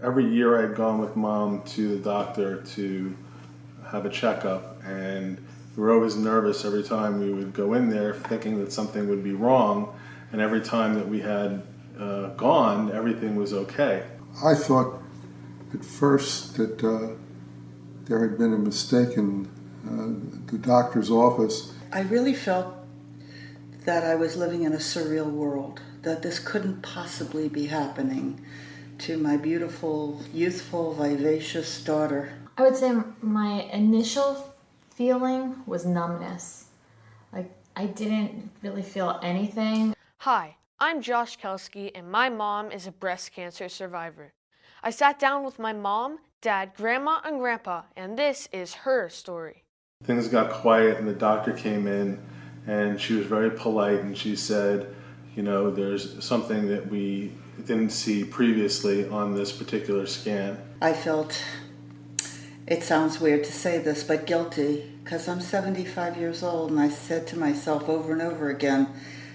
every year I'd gone with Mom to the doctor to have a checkup, and we were always nervous every time we would go in there thinking that something would be wrong, and every time that we had gone, everything was okay. I thought at first that there had been a mistake in the doctor's office. I really felt that I was living in a surreal world, that this couldn't possibly be happening to my beautiful, youthful, vivacious daughter. I would say my initial feeling was numbness. Like, I didn't really feel anything. Hi, I'm Josh Kelsky, and my mom is a breast cancer survivor. I sat down with my mom, dad, grandma, and grandpa, and this is her story. Things got quiet and the doctor came in, and she was very polite, and she said, you know, there's something that we didn't see previously on this particular scan. I felt, it sounds weird to say this, but guilty, because I'm 75 years old, and I said to myself over and over again,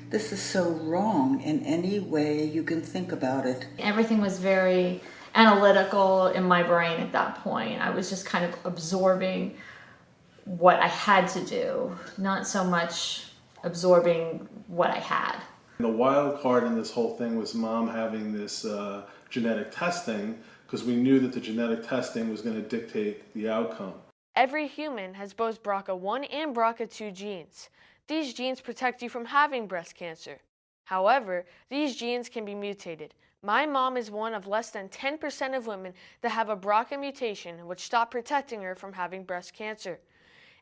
this is so wrong in any way you can think about it. Everything was very analytical in my brain at that point. I was just kind of absorbing what I had to do, not so much absorbing what I had. The wild card in this whole thing was Mom having this genetic testing, because we knew that the genetic testing was going to dictate the outcome. Every human has both BRCA1 and BRCA2 genes. These genes protect you from having breast cancer. However, these genes can be mutated. My mom is one of less than 10% of women that have a BRCA mutation, which stopped protecting her from having breast cancer.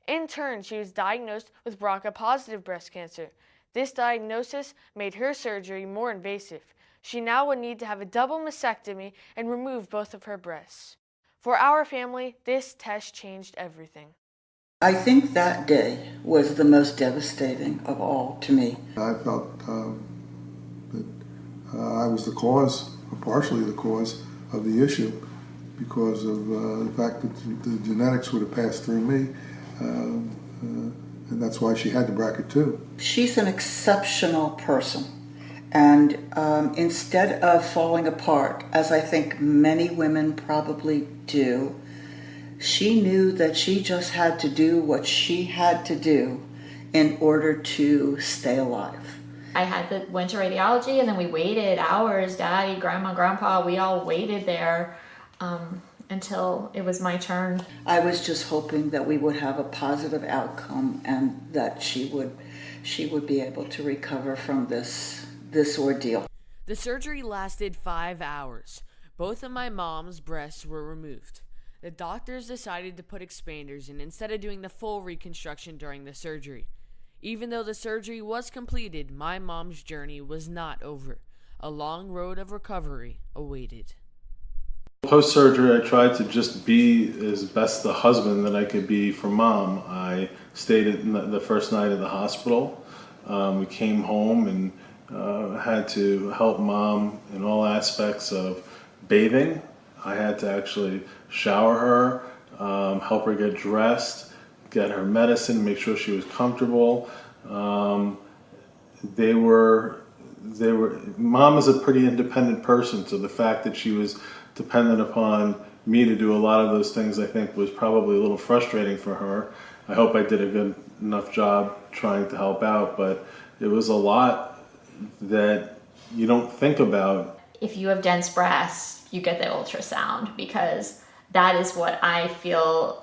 In turn, she was diagnosed with BRCA-positive breast cancer. This diagnosis made her surgery more invasive. She now would need to have a double mastectomy and remove both of her breasts. For our family, this test changed everything. I think that day was the most devastating of all to me. I felt that I was the cause, or partially the cause, of the issue because of the fact that the genetics would have passed through me. And that's why she had the BRCA2. She's an exceptional person. And instead of falling apart, as I think many women probably do, she knew that she just had to do what she had to do in order to stay alive. I had went to radiology, and then we waited hours. Daddy, grandma, grandpa, we all waited there until it was my turn. I was just hoping that we would have a positive outcome and that she would be able to recover from this ordeal. The surgery lasted 5 hours. Both of my mom's breasts were removed. The doctors decided to put expanders in instead of doing the full reconstruction during the surgery. Even though the surgery was completed, my mom's journey was not over. A long road of recovery awaited. Post-surgery, I tried to just be as best the husband that I could be for Mom. I stayed the first night at the hospital. We came home and had to help Mom in all aspects of bathing. I had to actually shower her, help her get dressed, get her medicine, make sure she was comfortable. Mom is a pretty independent person, so the fact that she was dependent upon me to do a lot of those things, I think, was probably a little frustrating for her. I hope I did a good enough job trying to help out, but it was a lot that you don't think about. If you have dense breasts, you get the ultrasound, because that is what I feel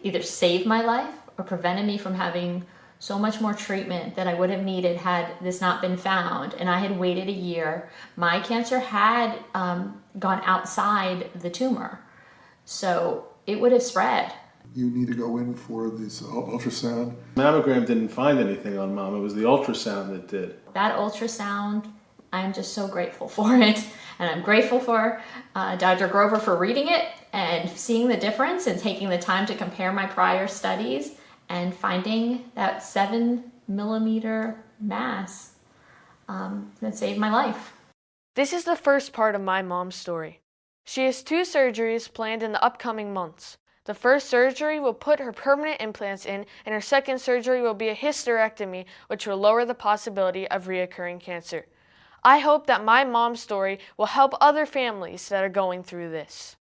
either saved my life or prevented me from having so much more treatment that I would have needed had this not been found. And I had waited a year. My cancer had gone outside the tumor, so it would have spread. You need to go in for this ultrasound. Mammogram didn't find anything on Mom. It was the ultrasound that did. That ultrasound, I'm just so grateful for it. And I'm grateful for Dr. Grover for reading it and seeing the difference and taking the time to compare my prior studies and finding that 7mm mass that saved my life. This is the first part of my mom's story. She has 2 surgeries planned in the upcoming months. The first surgery will put her permanent implants in, and her second surgery will be a hysterectomy, which will lower the possibility of reoccurring cancer. I hope that my mom's story will help other families that are going through this.